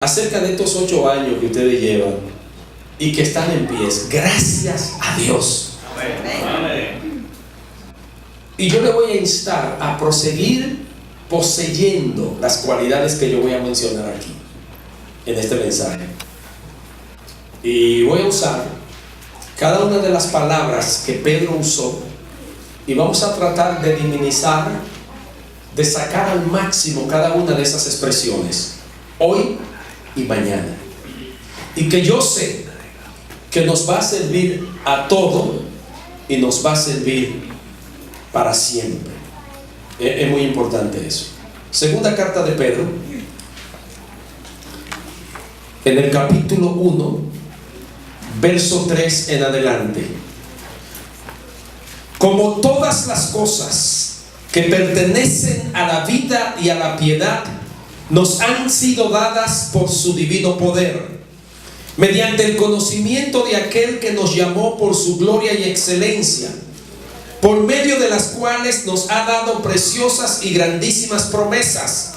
acerca de estos 8 años que ustedes llevan y que están en pies. Gracias a Dios. Amén. Y yo le voy a instar a proseguir poseyendo las cualidades que yo voy a mencionar aquí en este mensaje. Y voy a usar cada una de las palabras que Pedro usó y vamos a tratar de minimizar, de sacar al máximo cada una de esas expresiones hoy y mañana, y que yo sé que nos va a servir a todo y nos va a servir para siempre. Es muy importante eso. Segunda carta de Pedro, en el capítulo 1, verso 3 en adelante. Como todas las cosas que pertenecen a la vida y a la piedad nos han sido dadas por su divino poder, mediante el conocimiento de aquel que nos llamó por su gloria y excelencia, por medio de las cuales nos ha dado preciosas y grandísimas promesas,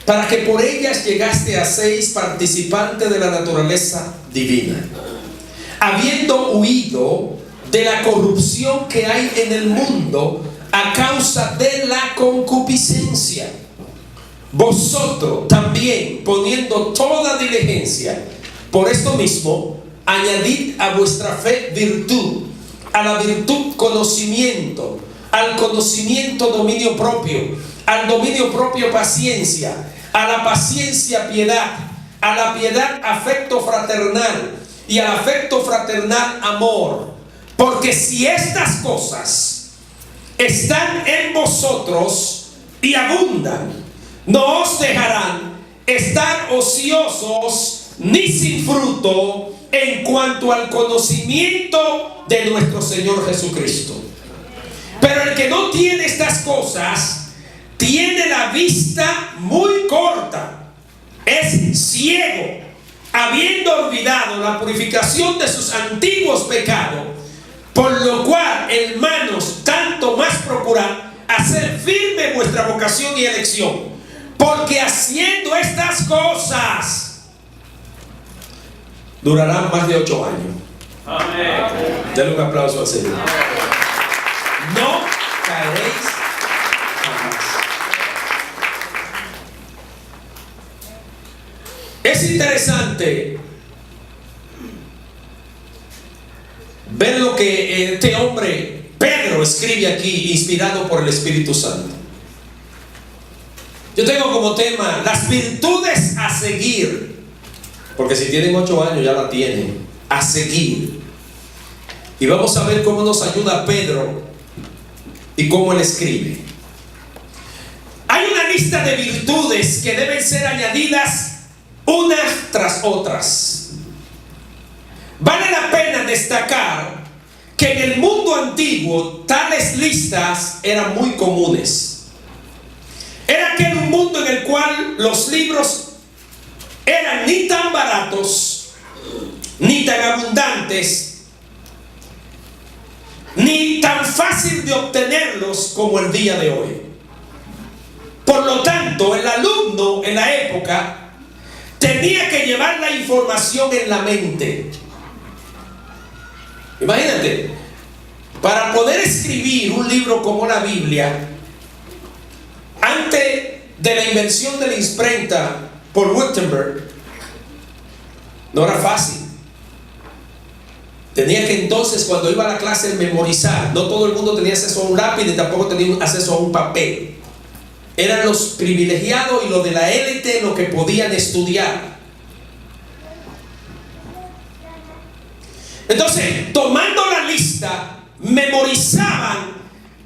para que por ellas llegaste a seis participantes de la naturaleza divina, habiendo huido de la corrupción que hay en el mundo a causa de la concupiscencia. Vosotros también, poniendo toda diligencia, por esto mismo, añadid a vuestra fe virtud, a la virtud conocimiento, al conocimiento dominio propio, al dominio propio paciencia, a la paciencia piedad, a la piedad afecto fraternal, y al afecto fraternal amor. Porque si estas cosas están en vosotros y abundan, no os dejarán estar ociosos ni sin fruto en cuanto al conocimiento de nuestro Señor Jesucristo. Pero el que no tiene estas cosas tiene la vista muy corta, es ciego, habiendo olvidado la purificación de sus antiguos pecados, por lo cual, hermanos, tanto más procurad hacer firme vuestra vocación y elección, porque haciendo estas cosas durarán más de 8 años. Amén. Denle un aplauso al Señor. No caeréis jamás. Es interesante ver lo que este hombre Pedro escribe aquí, inspirado por el Espíritu Santo. Yo tengo como tema las virtudes a seguir, porque si tienen 8 años ya la tienen, a seguir. Y vamos a ver cómo nos ayuda Pedro y cómo él escribe. Hay una lista de virtudes que deben ser añadidas unas tras otras. Vale la pena destacar que en el mundo antiguo tales listas eran muy comunes. Era aquel un mundo en el cual los libros eran ni tan baratos, ni tan abundantes, ni tan fácil de obtenerlos como el día de hoy. Por lo tanto, el alumno en la época tenía que llevar la información en la mente. Imagínate, para poder escribir un libro como la Biblia, antes de la invención de la imprenta por Gutenberg, no era fácil. Tenía que entonces, cuando iba a la clase, memorizar. No todo el mundo tenía acceso a un lápiz y tampoco tenía acceso a un papel. Eran los privilegiados y los de la élite los que podían estudiar. Entonces, tomando la lista, memorizaban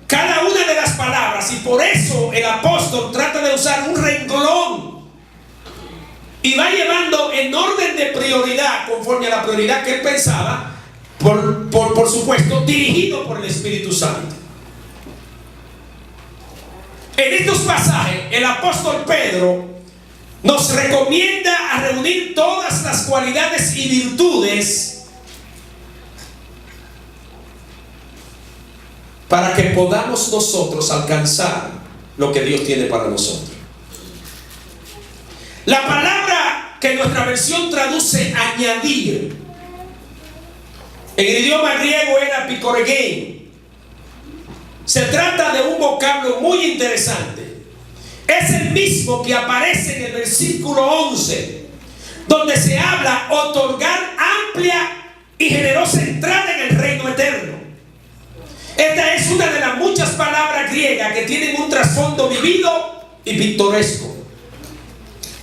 cada una de las palabras, y por eso el apóstol trata de usar un renglón y va llevando en orden de prioridad, conforme a la prioridad que él pensaba, por supuesto, dirigido por el Espíritu Santo. En estos pasajes, el apóstol Pedro nos recomienda a reunir todas las cualidades y virtudes para que podamos nosotros alcanzar lo que Dios tiene para nosotros. La palabra que nuestra versión traduce añadir. En el idioma griego era pikorgein. Se trata de un vocablo muy interesante. Es el mismo que aparece en el versículo 11, donde se habla otorgar amplia y generosa entrada en el reino eterno. Esta es una de las muchas palabras griegas que tienen un trasfondo vivido y pintoresco.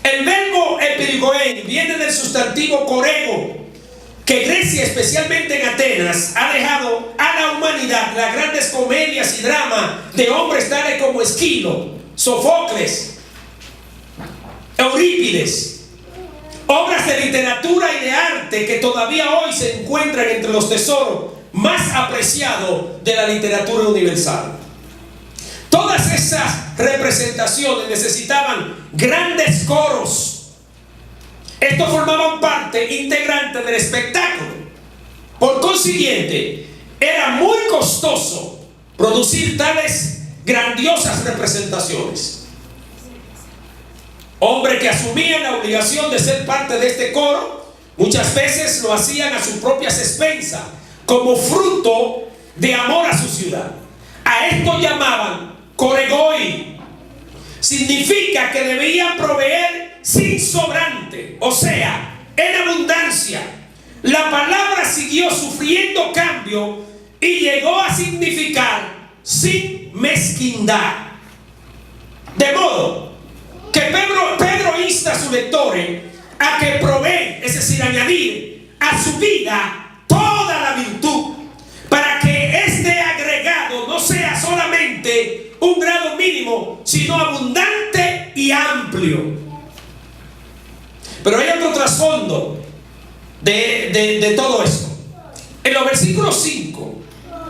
El verbo epirigoen viene del sustantivo corego, que Grecia, especialmente en Atenas, ha dejado a la humanidad las grandes comedias y dramas de hombres tales como Esquilo, Sofocles, Eurípides, obras de literatura y de arte que todavía hoy se encuentran entre los tesoros más apreciados de la literatura universal. Todas esas representaciones necesitaban grandes coros. Estos formaban parte integrante del espectáculo. Por consiguiente, era muy costoso producir tales grandiosas representaciones. Hombres que asumían la obligación de ser parte de este coro, muchas veces lo hacían a sus propias expensas, como fruto de amor a su ciudad. A esto llamaban coregoi. Significa que debían proveer sin sobrante, o sea, en abundancia. La palabra siguió sufriendo cambio y llegó a significar sin mezquindad. De modo que Pedro insta a sus lectores a que proveen, es decir, añadir a su vida toda la virtud, para que este agregado no sea solamente un grado mínimo, sino abundante y amplio. Pero hay otro trasfondo de todo esto. En los versículos 5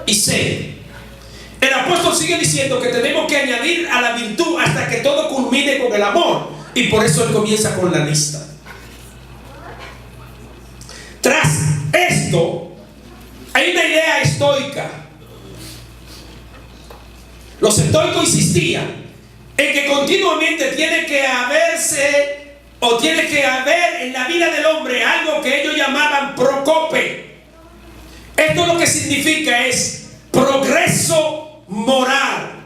y 6, el apóstol sigue diciendo que tenemos que añadir a la virtud hasta que todo culmine con el amor. Y por eso él comienza con la lista. Tras esto, hay una idea estoica. Los estoicos insistían en que continuamente tiene que haber en la vida del hombre algo que ellos llamaban procope. Esto lo que significa es progreso moral.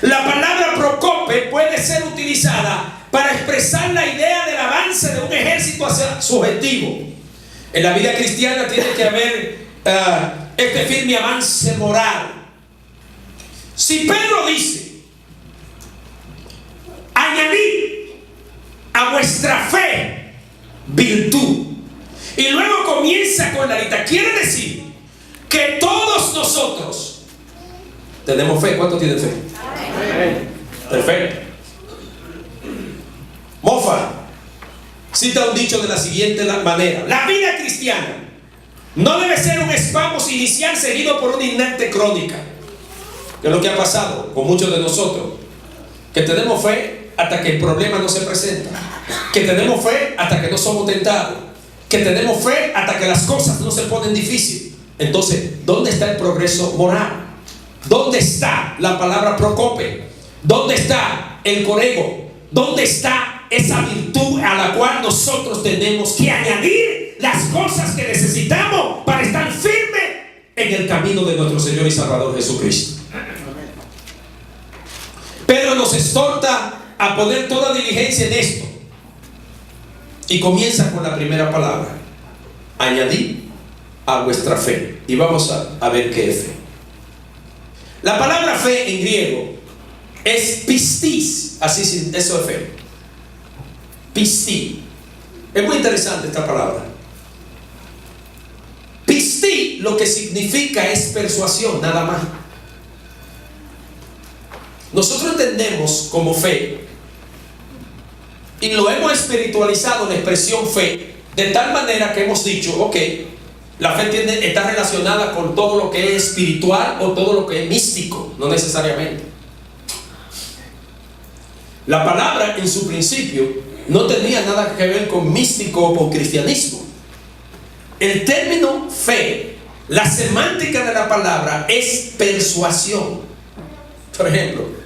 La palabra procope puede ser utilizada para expresar la idea del avance de un ejército hacia su objetivo. En la vida cristiana tiene que haber este firme avance moral. Si Pedro dice añadid a vuestra fe virtud, y luego comienza con la lista, quiere decir que todos nosotros tenemos fe. ¿Cuántos tienen fe? Perfecto. Mofa cita un dicho de la siguiente manera: la vida cristiana no debe ser un espasmo inicial seguido por una inerte crónica. Que es lo que ha pasado con muchos de nosotros, que tenemos fe hasta que el problema no se presenta, que tenemos fe hasta que no somos tentados, que tenemos fe hasta que las cosas no se ponen difíciles. Entonces, ¿dónde está el progreso moral? ¿Dónde está la palabra procope? ¿Dónde está el corego? ¿Dónde está esa virtud a la cual nosotros tenemos que añadir las cosas que necesitamos para estar firmes en el camino de nuestro Señor y Salvador Jesucristo? Pedro nos exhorta a poner toda diligencia en esto y comienza con la primera palabra: añadid a vuestra fe. Y vamos a ver qué es fe. La palabra fe en griego es pistis, así, eso es fe. Pisti. Es muy interesante esta palabra. Pisti lo que significa es persuasión, nada más. Nosotros entendemos como fe, y lo hemos espiritualizado la expresión fe, de tal manera que hemos dicho, ok, la fe está relacionada con todo lo que es espiritual o todo lo que es místico. No necesariamente. La palabra en su principio no tenía nada que ver con místico o con cristianismo. El término fe, la semántica de la palabra es persuasión. Por ejemplo,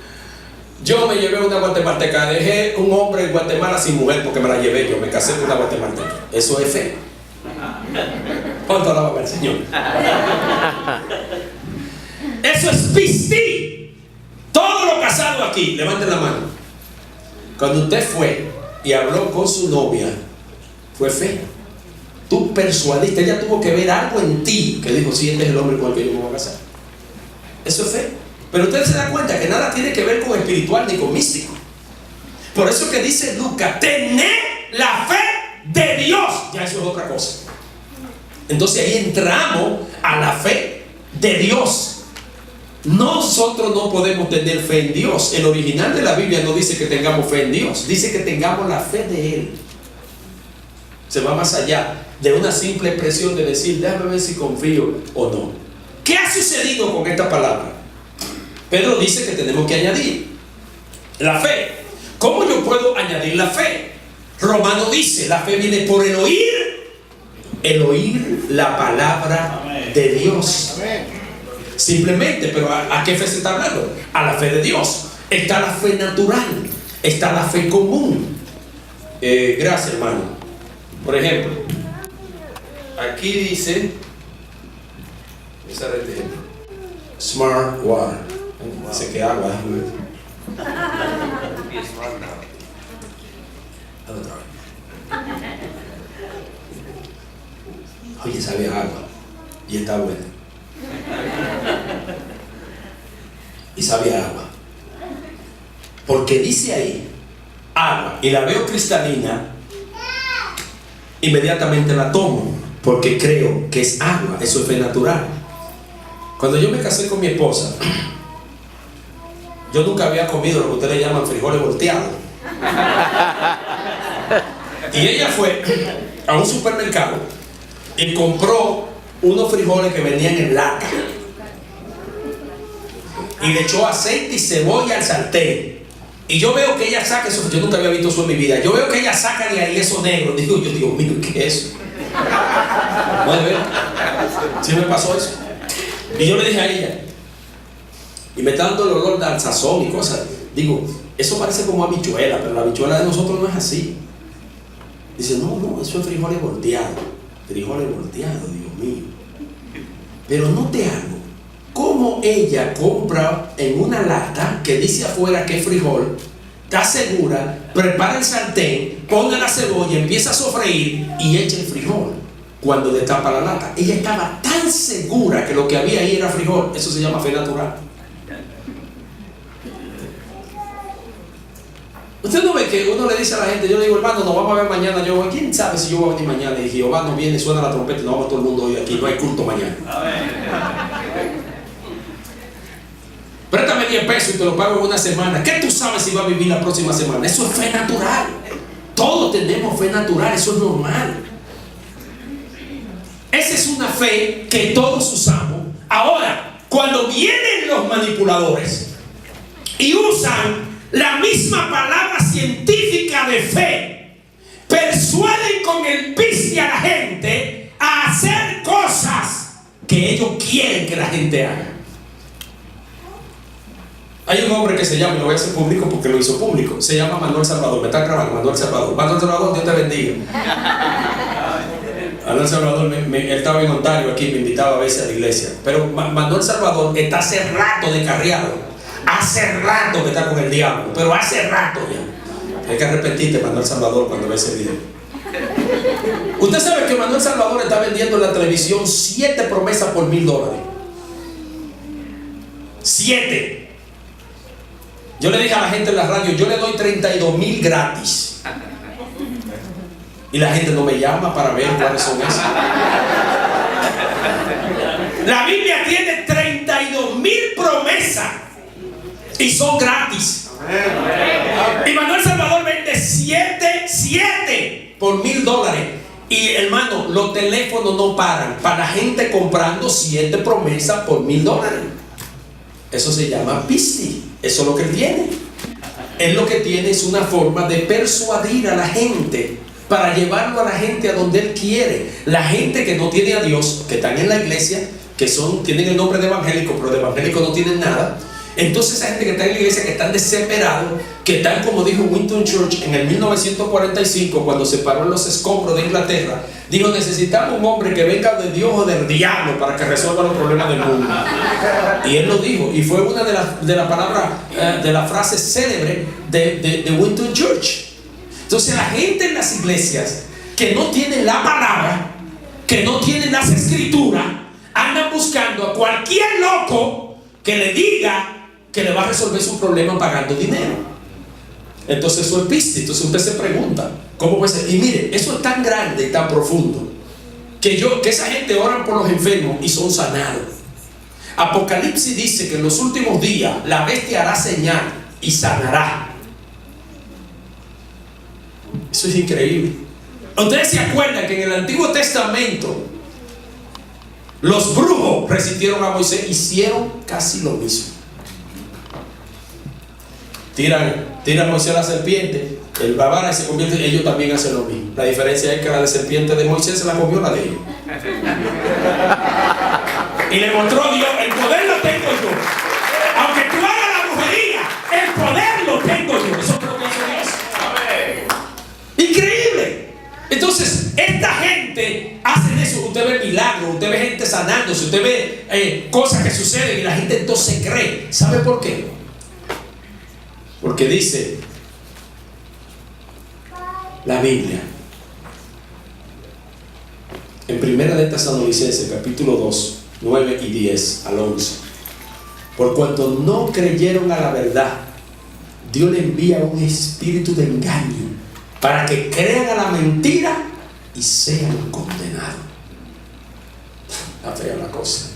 Yo me llevé una guatemalteca, dejé un hombre en Guatemala sin mujer porque me la llevé yo, me casé con una guatemalteca. Eso es fe. ¿Cuánto alaba al Señor? Eso es pisti. Todos los casados aquí, levanten la mano. Cuando usted fue y habló con su novia, fue fe. Tú persuadiste, ella tuvo que ver algo en ti que dijo, sí, este es el hombre con el que yo me voy a casar. Eso es fe. Pero usted se da cuenta que nada tiene que ver con espiritual ni con místico. Por eso que dice Lucas, tened la fe de Dios. Ya eso es otra cosa. Entonces ahí entramos a la fe de Dios. Nosotros no podemos tener fe en Dios. El original de la Biblia no dice que tengamos fe en Dios, dice que tengamos la fe de Él. Se va más allá de una simple expresión de decir, déjame ver si confío o no. ¿Qué ha sucedido con esta palabra? Pedro dice que tenemos que añadir la fe. ¿Cómo yo puedo añadir la fe? Romano dice, la fe viene por el oír la palabra de Dios. Simplemente, pero ¿a qué fe se está hablando? A la fe de Dios. Está la fe natural, está la fe común. Gracias, hermano. Por ejemplo, aquí dice, Smart Water. Dice que agua. Oye, sabe a agua y está buena. Y sabe a agua. Porque dice ahí agua y la veo cristalina, inmediatamente la tomo porque creo que es agua. Eso es fe natural. Cuando yo me casé con mi esposa, yo nunca había comido lo que ustedes llaman frijoles volteados. Y ella fue a un supermercado y compró unos frijoles que venían en lata. Y le echó aceite y cebolla al sartén. Y yo veo que ella saca eso. Yo nunca había visto eso en mi vida. Yo veo que ella saca de ahí eso negro. Digo, Dios mío, ¿qué es eso? No, de verdad. Sí me pasó eso. Y yo le dije a ella, y me está dando el olor al sazón y cosas. Digo, eso parece como habichuela, pero la habichuela de nosotros no es así. Dice, no, eso es frijoles volteados. Frijoles volteados, Dios mío. Pero note algo. Como ella compra en una lata que dice afuera que es frijol, está segura, prepara el sartén, pone la cebolla, empieza a sofreír y echa el frijol. Cuando destapa la lata, ella estaba tan segura que lo que había ahí era frijol. Eso se llama fe natural. Usted no ve que uno le dice a la gente, yo le digo, hermano, nos vamos a ver mañana. Yo, ¿quién sabe si yo voy a venir mañana? Y Jehová no viene, suena la trompeta y nos vamos todo el mundo hoy aquí, no hay culto mañana. Préstame 10 pesos y te lo pago en una semana. ¿Qué tú sabes si va a vivir la próxima semana? Eso es fe natural. Todos tenemos fe natural, eso es normal. Esa es una fe que todos usamos. Ahora, cuando vienen los manipuladores y usan la misma palabra científica de fe, persuaden con el piste a la gente a hacer cosas que ellos quieren que la gente haga. Hay un hombre que se llama, y lo voy a hacer público porque lo hizo público, se llama Manuel Salvador. Me está grabando, Manuel Salvador. Manuel Salvador, Dios te bendiga. Manuel Salvador, él estaba en Ontario aquí, me invitaba a veces a la iglesia. Pero Manuel Salvador está hace rato descarriado. Hace rato que está con el diablo, pero hace rato ya. Hay que arrepentirte, Manuel Salvador, cuando ve ese video. Usted sabe que Manuel Salvador está vendiendo en la televisión 7 promesas por $1,000. 7. Yo le dije a la gente en la radio, yo le doy 32,000 gratis. Y la gente no me llama para ver cuáles son esas. La Biblia tiene 32,000 promesas y son gratis. Y Manuel Salvador vende 7 por $1,000. Y hermano, los teléfonos no paran para la gente comprando 7 promesas por $1,000. Eso se llama pisti. Eso es lo que él tiene. Él lo que tiene es una forma de persuadir a la gente para llevarlo a la gente a donde él quiere. La gente que no tiene a Dios, que están en la iglesia, que tienen el nombre de evangélico, pero de evangélico no tienen nada. Entonces esa gente que está en la iglesia, que están desesperados, que están, como dijo Winston Churchill en el 1945, cuando se paró en los escombros de Inglaterra, dijo: necesitamos un hombre que venga de Dios o del diablo para que resuelva los problemas del mundo. Y él lo dijo, y fue una de las palabras, de las frases célebres de Winston Churchill. Entonces la gente en las iglesias que no tienen la palabra, que no tienen las escrituras, andan buscando a cualquier loco que le diga que le va a resolver su problema pagando dinero. Entonces eso es piste. Entonces usted se pregunta, ¿cómo puede ser? Y mire, eso es tan grande y tan profundo que esa gente oran por los enfermos y son sanados. Apocalipsis dice que en los últimos días la bestia hará señal y sanará. Eso es increíble. Ustedes se acuerdan que en el Antiguo Testamento los brujos resistieron a Moisés, hicieron casi lo mismo. Tiran a Moisés a la serpiente, el babara se convierte, ellos también hacen lo mismo. La diferencia es que la de serpiente de Moisés se la comió la de ellos. Y le mostró Dios: el poder lo tengo yo. Aunque tú hagas la brujería, el poder lo tengo yo. Eso es lo que hizo Dios. Increíble. Entonces, esta gente hace eso. Usted ve milagros, usted ve gente sanándose, usted ve cosas que suceden y la gente entonces cree. ¿Sabe por qué? Porque dice la Biblia en Primera de Tesalonicenses, capítulo 2, 9 y 10 al 11: por cuanto no creyeron a la verdad, Dios le envía un espíritu de engaño para que crean a la mentira y sean condenados. Está fea la cosa.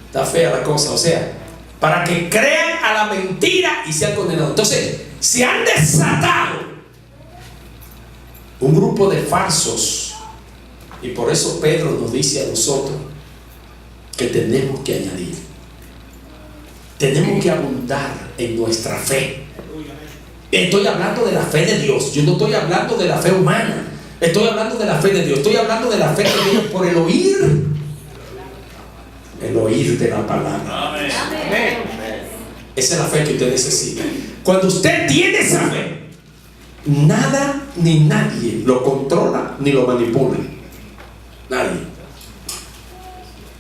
Está fea la cosa. O sea, para que crean a la mentira y sean condenados. Entonces, se han desatado un grupo de falsos. Y por eso Pedro nos dice a nosotros que tenemos que añadir. Tenemos que abundar en nuestra fe. Estoy hablando de la fe de Dios. Yo no estoy hablando de la fe humana. Estoy hablando de la fe de Dios. Estoy hablando de la fe que viene por el oír. El oír de la palabra. Amén. Esa es la fe que usted necesita. Cuando usted tiene esa fe, nada ni nadie lo controla ni lo manipula.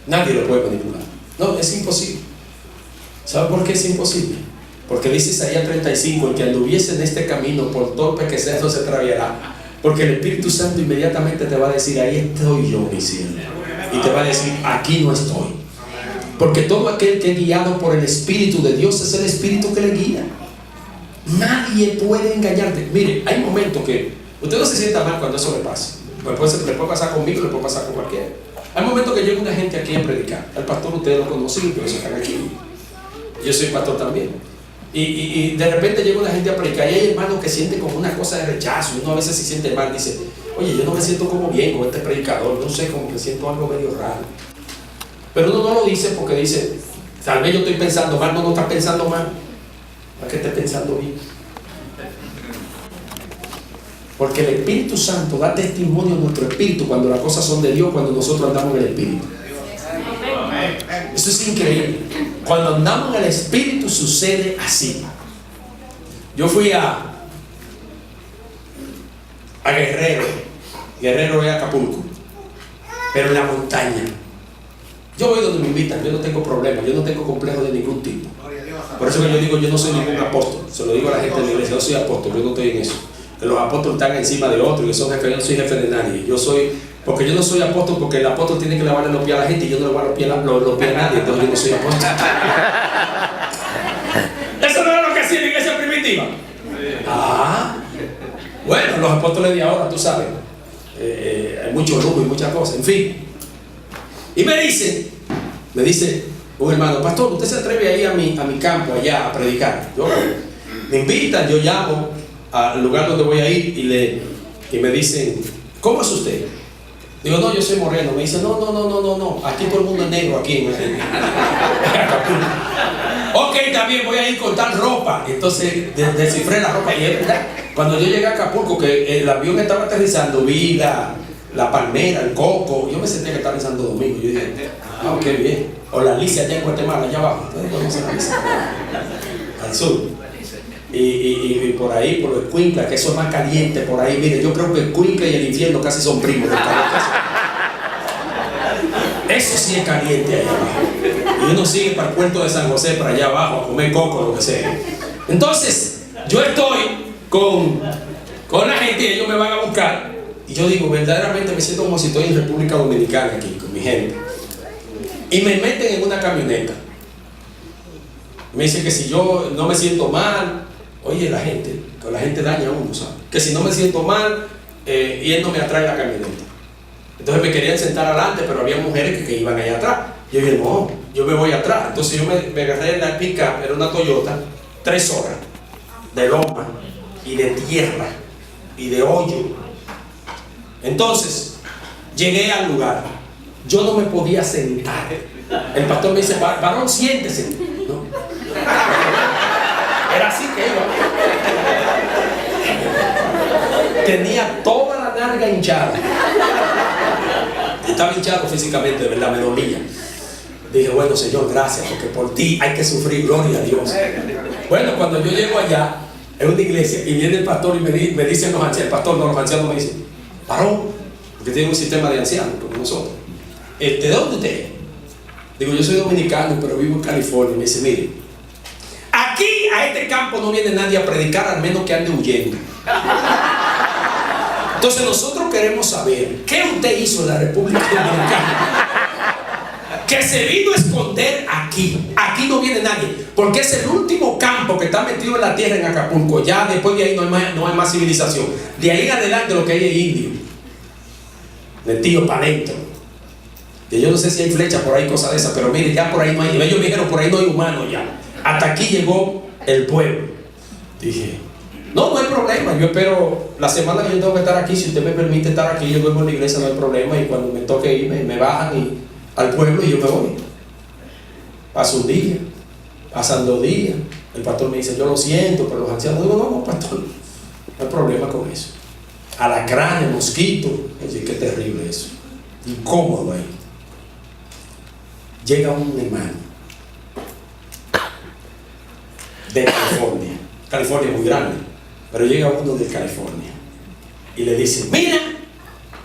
Nadie lo puede manipular. No, es imposible. ¿Sabe por qué es imposible? Porque dice Isaías 35: el que anduviese en este camino, por torpe que sea, no se extraviará. Porque el Espíritu Santo inmediatamente te va a decir: ahí estoy yo, mi siervo. Y te va a decir: aquí no estoy. Porque todo aquel que es guiado por el Espíritu de Dios es el Espíritu que le guía. Nadie puede engañarte. Mire, hay momentos que usted no se sienta mal cuando eso le pasa. Le puede pasar conmigo, le puede pasar con cualquiera. Hay momentos que llega una gente aquí a predicar. El pastor ustedes lo conocen, pero eso están aquí. Yo soy pastor también. Y de repente llega una gente a predicar y hay hermanos que sienten como una cosa de rechazo. Uno a veces se siente mal, dice: oye, yo no me siento como bien con este predicador, no sé, como que siento algo medio raro. Pero uno no lo dice porque dice: tal vez yo estoy pensando mal. No estás pensando mal, para que estés pensando bien. Porque el Espíritu Santo da testimonio a nuestro espíritu cuando las cosas son de Dios, cuando nosotros andamos en el Espíritu. Eso es increíble. Cuando andamos en el Espíritu sucede así. Yo fui a Guerrero es Acapulco, pero en la montaña. Yo voy donde me invitan, yo no tengo problemas, yo no tengo complejo de ningún tipo. Por eso que yo digo: yo no soy ningún apóstol. Se lo digo a la gente de la iglesia: yo soy apóstol, yo no estoy en eso. Que los apóstoles están encima de otros, que son jefes. Yo no soy jefe de nadie. Porque yo no soy apóstol, porque el apóstol tiene que lavarle los pies a la gente y yo no le voy a los pies a nadie. Entonces yo no soy apóstol. Eso no es lo que hacía la iglesia primitiva. Bueno, los apóstoles de ahora, tú sabes, hay mucho lujo y muchas cosas, en fin. Y me dice un hermano: pastor, ¿usted se atreve a ir a mi campo allá a predicar? Me invitan, yo llamo al lugar donde voy a ir y me dicen: ¿cómo es usted? Digo: no, yo soy moreno. Me dice: no, aquí todo el mundo es negro aquí. Ok, también voy a ir con tal ropa. Entonces descifré la ropa y es verdad. Cuando yo llegué a Acapulco, que el avión estaba aterrizando, vi la palmera, el coco. Yo me senté que estaba en Santo Domingo. Yo dije, qué bien. O la Alicia allá en Guatemala, allá abajo. ¿Ustedes conocen la Alicia? Al sur. Y por ahí, por los Escuinclas, que eso es más caliente por ahí. Mire, yo creo que el Escuincla y el infierno casi son primos del calor. Eso sí es caliente allá abajo. Y uno sigue para el puerto de San José, para allá abajo, a comer coco, lo que sea. Entonces, yo estoy con la gente y ellos me van a buscar. Y yo digo, verdaderamente me siento como si estoy en República Dominicana aquí, con mi gente. Y me meten en una camioneta. Me dicen que si yo no me siento mal, oye, la gente daña a uno, ¿sabes? Que si no me siento mal, y él no me atrae la camioneta. Entonces me querían sentar adelante, pero había mujeres que iban allá atrás. Yo dije, no, yo me voy atrás. Entonces yo me agarré en la pick-up, era una Toyota, 3 horas de loma y de tierra y de hoyo. Entonces llegué al lugar. Yo no me podía sentar. El pastor me dice, varón, siéntese. ¿No? Era así que iba. Tenía toda la nalga hinchada. Estaba hinchado físicamente, de verdad, me dolía. Dije, bueno, Señor, gracias, porque por ti hay que sufrir, gloria a Dios. Bueno, cuando yo llego allá, en una iglesia, y viene el pastor y me dicen los ancianos, el pastor, no, los ancianos me dicen, varón, porque tiene un sistema de ancianos, como nosotros. ¿De dónde usted es? Digo, yo soy dominicano, pero vivo en California. Y me dice, mire, aquí a este campo no viene nadie a predicar, al menos que ande huyendo. Entonces nosotros queremos saber, ¿qué usted hizo en la República Dominicana? Que se vino a esconder aquí. Aquí no viene nadie, porque es el último campo que está metido en la tierra en Acapulco. Ya después de ahí no hay más civilización. De ahí en adelante lo que hay es indio, metido para adentro. Que yo no sé si hay flechas por ahí, cosas de esas, pero mire, ya por ahí no hay. Ellos me dijeron, por ahí no hay humanos ya. Hasta aquí llegó el pueblo. Dije, no hay problema. Yo espero la semana que yo tengo que estar aquí. Si usted me permite estar aquí, yo duermo en la iglesia, no hay problema. Y cuando me toque ir, me bajan al pueblo y yo me voy. Paso un día, pasan 2 días. El pastor me dice, yo lo siento, pero los ancianos, digo, no, pastor, no hay problema con eso. Alacranes, mosquitos. Oye, qué terrible eso. Incómodo ahí. Llega un hermano de California. California es muy grande, pero llega uno de California y le dice, mira,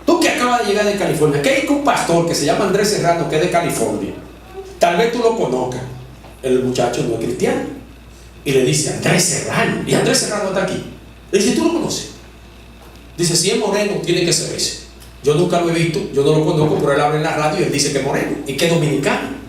tú que acabas de llegar de California, que hay un pastor que se llama Andrés Serrano, que es de California, tal vez tú lo conozcas. El muchacho no es cristiano y le dice, Andrés Serrano, y Andrés Serrano está aquí. Le dice, ¿tú lo conoces? Dice, si es moreno, tiene que ser ese. Yo nunca lo he visto, yo no lo conozco, pero él habla en la radio y él dice que es moreno y que es dominicano.